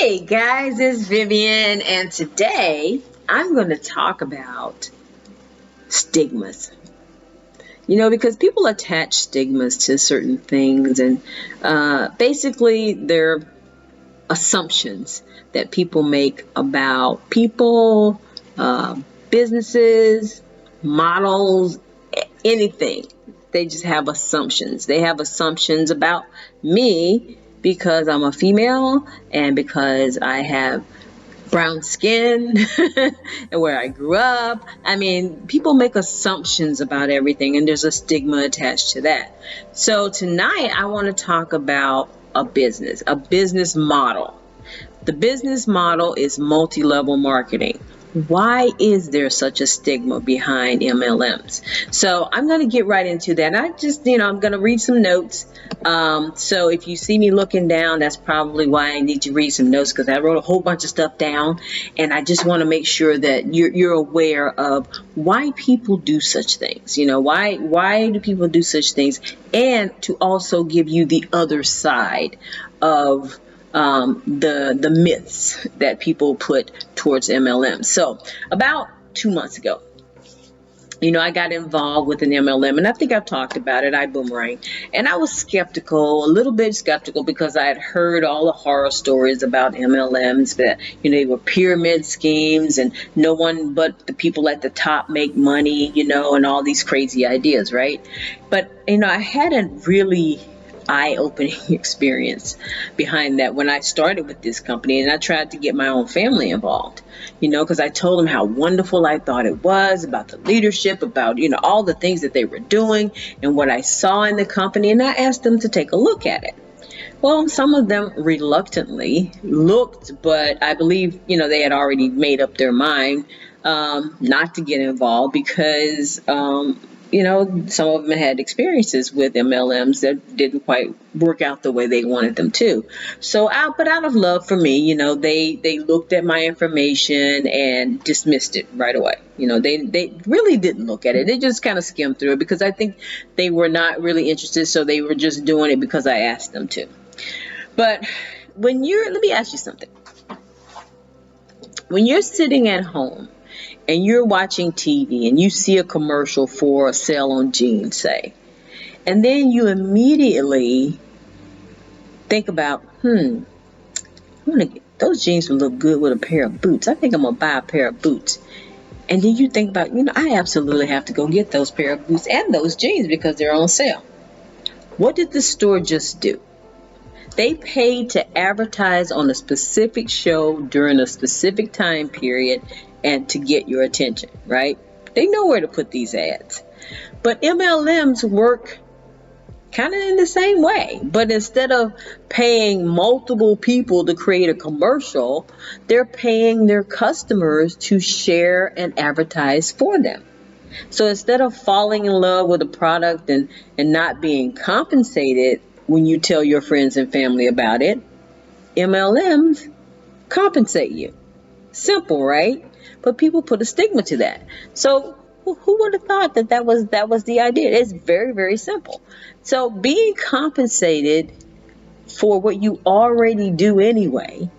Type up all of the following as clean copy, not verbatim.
Hey guys, it's Vivian, and today I'm going to talk about stigmas. Because people attach stigmas to certain things, and basically they're assumptions that people make about people, businesses, models, anything. They just have assumptions. They have assumptions about me because I'm a female and because I have brown skin and where I grew up. I mean, people make assumptions about everything, and there's a stigma attached to that. So tonight I want to talk about a business model. The business model is multi-level marketing. Why is there such a stigma behind MLMs? So I'm going to get right into that. I'm going to read some notes. So if you see me looking down, that's probably why I need to read some notes, because I wrote a whole bunch of stuff down, and I just want to make sure that you're aware of why people do such things. Why do people do such things, and to also give you the other side of the myths that people put towards MLM. So about 2 months ago, I got involved with an MLM, and I think I've talked about it. I boomerang, and I was skeptical, a little bit skeptical, because I had heard all the horror stories about MLMs, that they were pyramid schemes, and no one but the people at the top make money, and all these crazy ideas, right? But I hadn't really eye-opening experience behind that when I started with this company, and I tried to get my own family involved, because I told them how wonderful I thought it was, about the leadership, about all the things that they were doing and what I saw in the company, and I asked them to take a look at it. Well, some of them reluctantly looked, but I believe they had already made up their mind not to get involved, because some of them had experiences with MLMs that didn't quite work out the way they wanted them to. So out of love for me, they looked at my information and dismissed it right away. They really didn't look at it. They just kind of skimmed through it, because I think they were not really interested. So they were just doing it because I asked them to. But let me ask you something. When you're sitting at home and you're watching TV and you see a commercial for a sale on jeans, say, and then you immediately think about, those jeans would look good with a pair of boots. I think I'm going to buy a pair of boots. And then you think about, I absolutely have to go get those pair of boots and those jeans because they're on sale. What did the store just do? They paid to advertise on a specific show during a specific time period and to get your attention, right? They know where to put these ads. But MLMs work kind of in the same way. But instead of paying multiple people to create a commercial, they're paying their customers to share and advertise for them. So instead of falling in love with a product and not being compensated when you tell your friends and family about it, MLMs compensate you. Simple, right? But people put a stigma to that. So who would have thought that was the idea? It's very, very simple. So being compensated for what you already do anyway,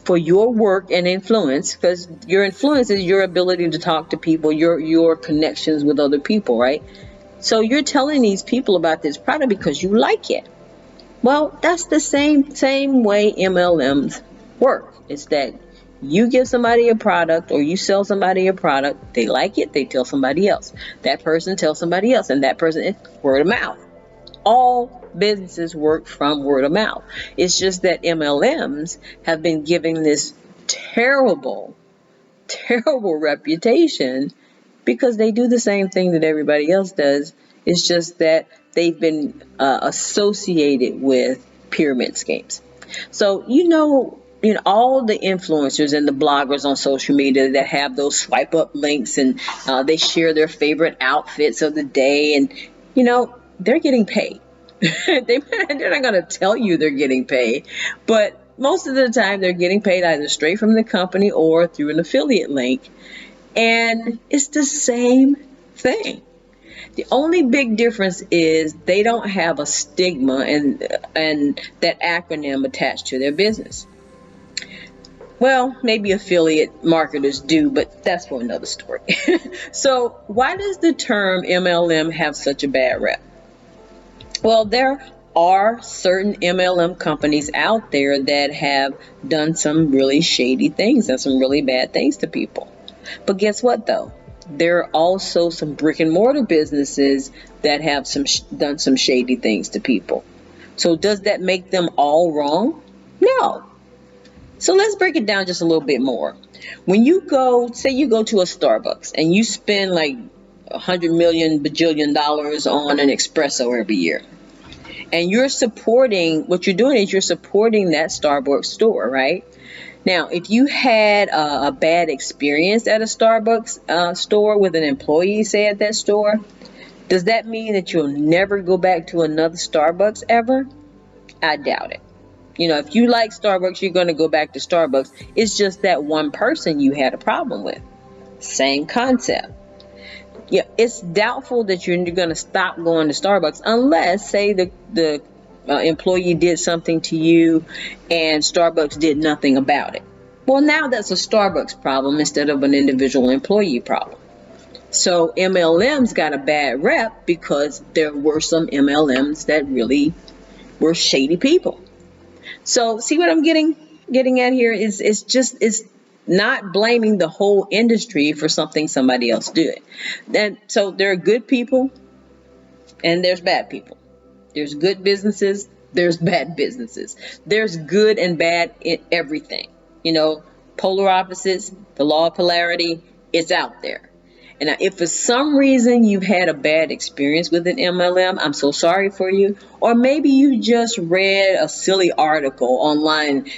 for your work and influence, because your influence is your ability to talk to people, your connections with other people, right? So you're telling these people about this product because you like it. Well, that's the same way MLMs work. It's that you give somebody a product, or you sell somebody a product, they like it, they tell somebody else. That person tells somebody else, and that person, it's word of mouth. All businesses work from word of mouth. It's just that MLMs have been giving this terrible reputation because they do the same thing that everybody else does. It's just that they've been associated with pyramid schemes. So all the influencers and the bloggers on social media that have those swipe up links, and they share their favorite outfits of the day, and they're getting paid. They're not going to tell you they're getting paid, but most of the time they're getting paid either straight from the company or through an affiliate link. And it's the same thing. The only big difference is they don't have a stigma and that acronym attached to their business. Well, maybe affiliate marketers do, but that's for another story. So, why does the term MLM have such a bad rep? Well, there are certain MLM companies out there that have done some really shady things and some really bad things to people. But guess what, though? There are also some brick and mortar businesses that have done some shady things to people. So, does that make them all wrong? No. So let's break it down just a little bit more. When you go, say you go to a Starbucks and you spend like 100 million bajillion dollars on an espresso every year, and you're supporting, what you're doing is you're supporting that Starbucks store, right? Now, if you had a bad experience at a Starbucks store with an employee, say at that store, does that mean that you'll never go back to another Starbucks ever? I doubt it. You know, if you like Starbucks, you're going to go back to Starbucks. It's just that one person you had a problem with. Same concept. Yeah, it's doubtful that you're going to stop going to Starbucks unless, say, the employee did something to you and Starbucks did nothing about it. Well, now that's a Starbucks problem instead of an individual employee problem. So MLMs got a bad rep because there were some MLMs that really were shady people. So see what I'm getting at here is it's not blaming the whole industry for something somebody else did. And so there are good people and there's bad people. There's good businesses, there's bad businesses. There's good and bad in everything. You know, polar opposites, the law of polarity, it's out there. And if for some reason you've had a bad experience with an MLM, I'm so sorry for you. Or maybe you just read a silly article online.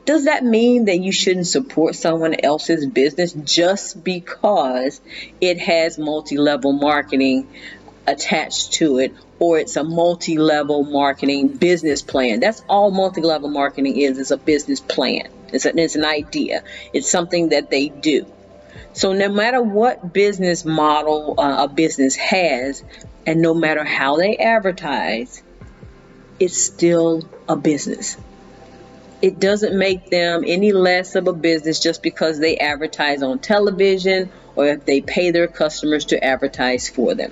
Does that mean that you shouldn't support someone else's business just because it has multi-level marketing attached to it, or it's a multi-level marketing business plan? That's all multi-level marketing is a business plan. It's an idea. It's something that they do. So no matter what business model a business has, and no matter how they advertise, it's still a business. It doesn't make them any less of a business just because they advertise on television or if they pay their customers to advertise for them.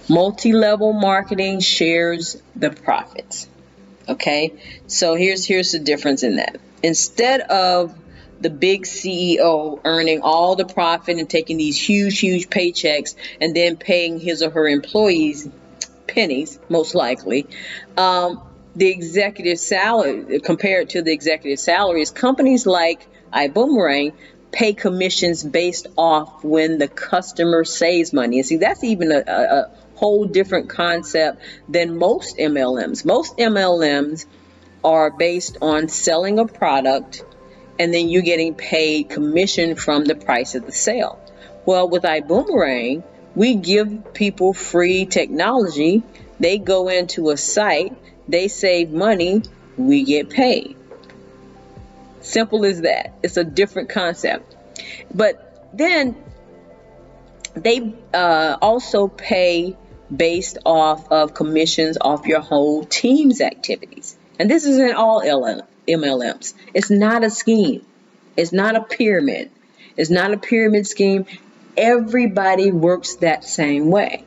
Multi-level marketing shares the profits. Okay, so here's the difference in that. Instead of the big CEO earning all the profit and taking these huge paychecks and then paying his or her employees pennies, most likely, the executive salary, compared to the executive salaries, companies like iBoomerang pay commissions based off when the customer saves money. And see, that's even a whole different concept than most MLMs. Most MLMs are based on selling a product and then you're getting paid commission from the price of the sale. Well, with iBoomerang, we give people free technology. They go into a site, they save money, we get paid. Simple as that. It's a different concept. But then they also pay based off of commissions off your whole team's activities. And this isn't all MLMs. It's not a scheme. It's not a pyramid. It's not a pyramid scheme. Everybody works that same way.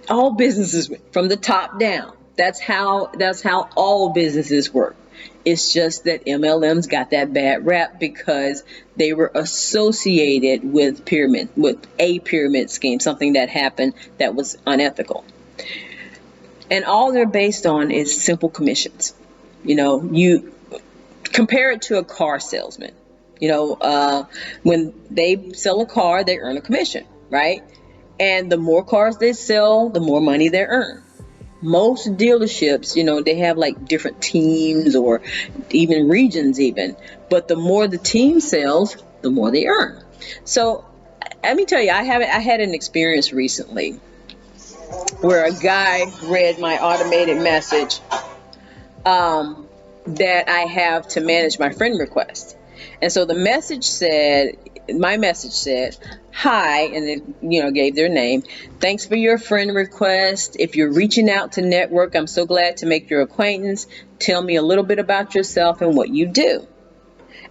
All businesses from the top down. That's how all businesses work. It's just that MLMs got that bad rap because they were associated with a pyramid scheme, something that happened that was unethical. And all they're based on is simple commissions. You know, you compare it to a car salesman. You know, when they sell a car, they earn a commission, right? And the more cars they sell, the more money they earn. Most dealerships, you know, they have like different teams or even regions even. But the more the team sells, the more they earn. So let me tell you, I had an experience recently where a guy read my automated message that I have to manage my friend request. And so the message said, my message said, "Hi," and then, you know, gave their name. "Thanks for your friend request. If you're reaching out to network, I'm so glad to make your acquaintance. Tell me a little bit about yourself and what you do."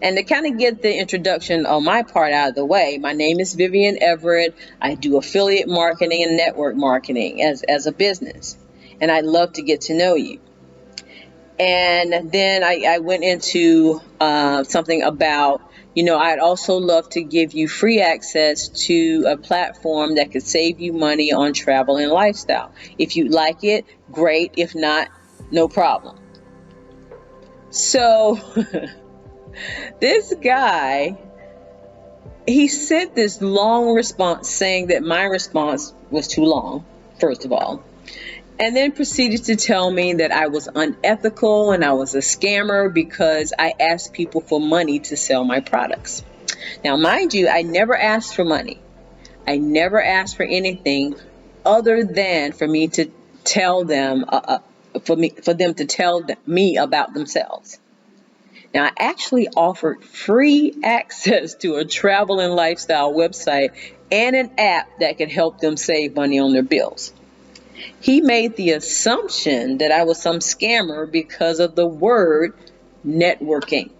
And to kind of get the introduction on my part out of the way, my name is Vivian Everett. I do affiliate marketing and network marketing as a business. And I'd love to get to know you. And then I went into something about, I'd also love to give you free access to a platform that could save you money on travel and lifestyle. If you like it, great. If not, no problem. So this guy, he sent this long response saying that my response was too long, first of all, and then proceeded to tell me that I was unethical and I was a scammer because I asked people for money to sell my products. Now, mind you, I never asked for money. I never asked for anything other than for me to tell them, for them to tell me about themselves. Now, I actually offered free access to a travel and lifestyle website and an app that could help them save money on their bills. He made the assumption that I was some scammer because of the word networking.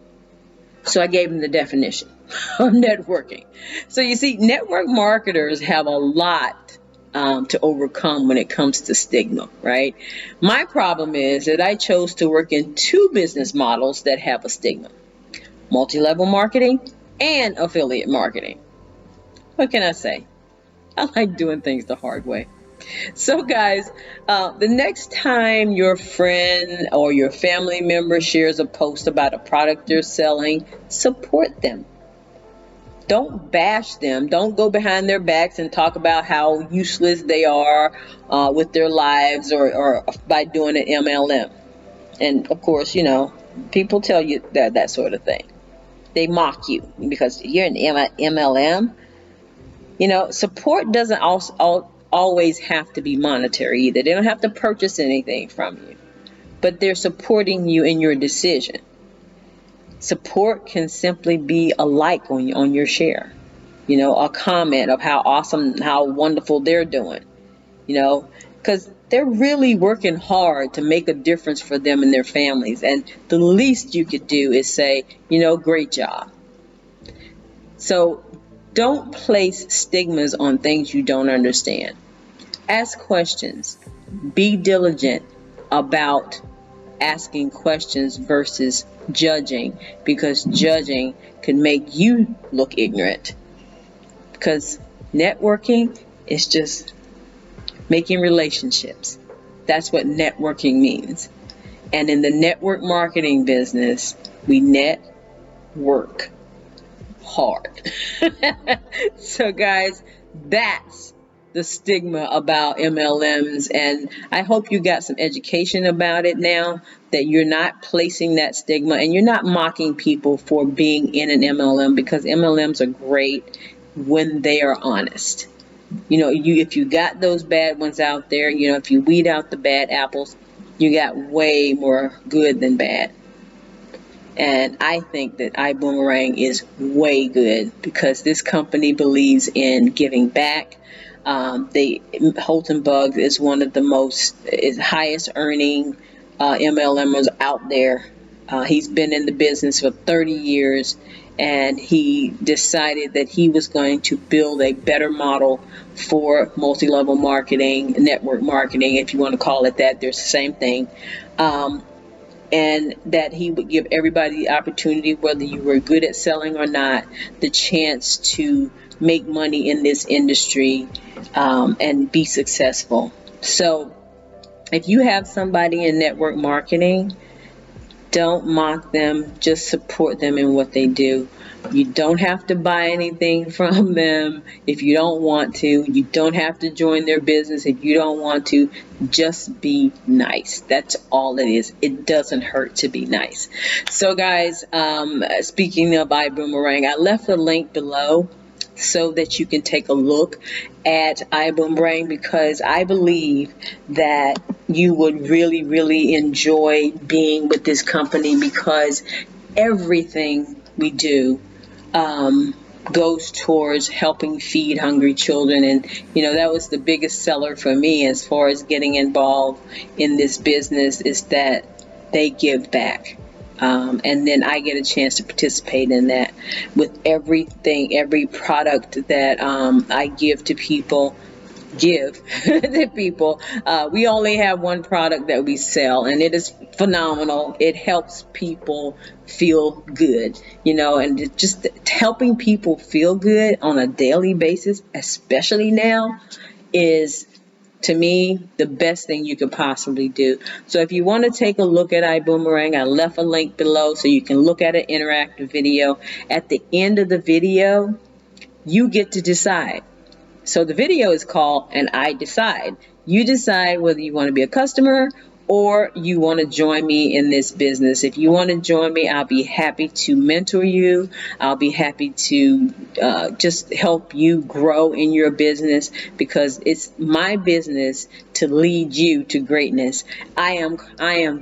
So I gave him the definition of networking. So you see, network marketers have a lot to overcome when it comes to stigma, right? My problem is that I chose to work in two business models that have a stigma: multi-level marketing and affiliate marketing. What can I say? I like doing things the hard way. So guys, the next time your friend or your family member shares a post about a product they're selling, support them. Don't bash them. Don't go behind their backs and talk about how useless they are with their lives or by doing an MLM. And of course, people tell you that sort of thing. They mock you because you're an MLM. Support doesn't always have to be monetary either. They don't have to purchase anything from you, but they're supporting you in your decision. Support can simply be a like on your share, a comment of how awesome, how wonderful they're doing, because they're really working hard to make a difference for them and their families. And the least you could do is say, great job. So don't place stigmas on things you don't understand. Ask questions. Be diligent about asking questions versus judging, because judging can make you look ignorant. Because networking is just making relationships. That's what networking means. And in the network marketing business, we network hard. So guys, that's the stigma about MLMs, and I hope you got some education about it now, that you're not placing that stigma and you're not mocking people for being in an MLM, because MLMs are great when they are honest. If you got those bad ones out there, if you weed out the bad apples, you got way more good than bad. And I think that iBoomerang is way good because this company believes in giving back. Holton Buggs is one of the highest earning MLMers out there. He's been in the business for 30 years, and he decided that he was going to build a better model for multi-level marketing, network marketing, if you want to call it that. They're the same thing. And that he would give everybody the opportunity, whether you were good at selling or not, the chance to make money in this industry and be successful. So if you have somebody in network marketing, don't mock them, just support them in what they do. You don't have to buy anything from them if you don't want to. You don't have to join their business if you don't want to. Just be nice. That's all it is. It doesn't hurt to be nice. So guys, speaking of iBoomerang, I left a link below so that you can take a look at iBoomerang, because I believe that you would really, really enjoy being with this company, because everything we do goes towards helping feed hungry children. And that was the biggest seller for me as far as getting involved in this business, is that they give back. And then I get a chance to participate in that with everything, every product that I give to people. We only have one product that we sell, and it is phenomenal. It helps people feel good, and just helping people feel good on a daily basis, especially now, is, to me, the best thing you could possibly do. So if you want to take a look at iBoomerang, I left a link below so you can look at an interactive video. At the end of the video, you get to decide. So the video is called "And I Decide." You decide whether you want to be a customer or you want to join me in this business. If you want to join me, I'll be happy to mentor you. I'll be happy to just help you grow in your business, because it's my business to lead you to greatness. I am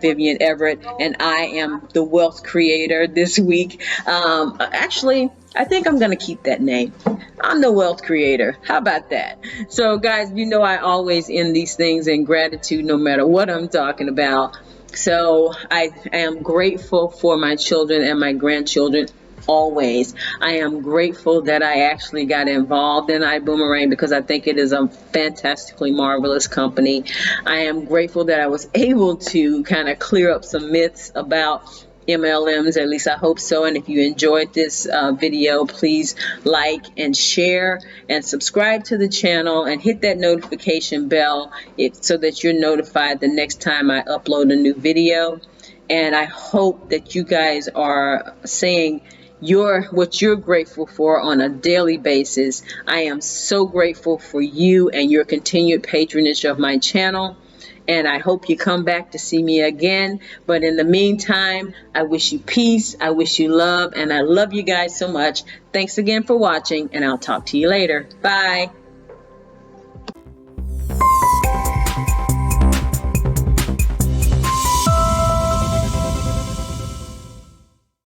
Vivian Everett, and I am the wealth creator this week. Actually, I think I'm going to keep that name. I'm the wealth creator. How about that? So guys, I always end these things in gratitude no matter what I'm talking about. So I am grateful for my children and my grandchildren always. I am grateful that I actually got involved in iBoomerang, because I think it is a fantastically marvelous company. I am grateful that I was able to kind of clear up some myths about MLMs, at least I hope so. And if you enjoyed this video, please like and share and subscribe to the channel and hit that notification bell so that you're notified the next time I upload a new video. And I hope that you guys are saying what you're grateful for on a daily basis. I am so grateful for you and your continued patronage of my channel. And I hope you come back to see me again. But in the meantime, I wish you peace, I wish you love, and I love you guys so much. Thanks again for watching, and I'll talk to you later. Bye.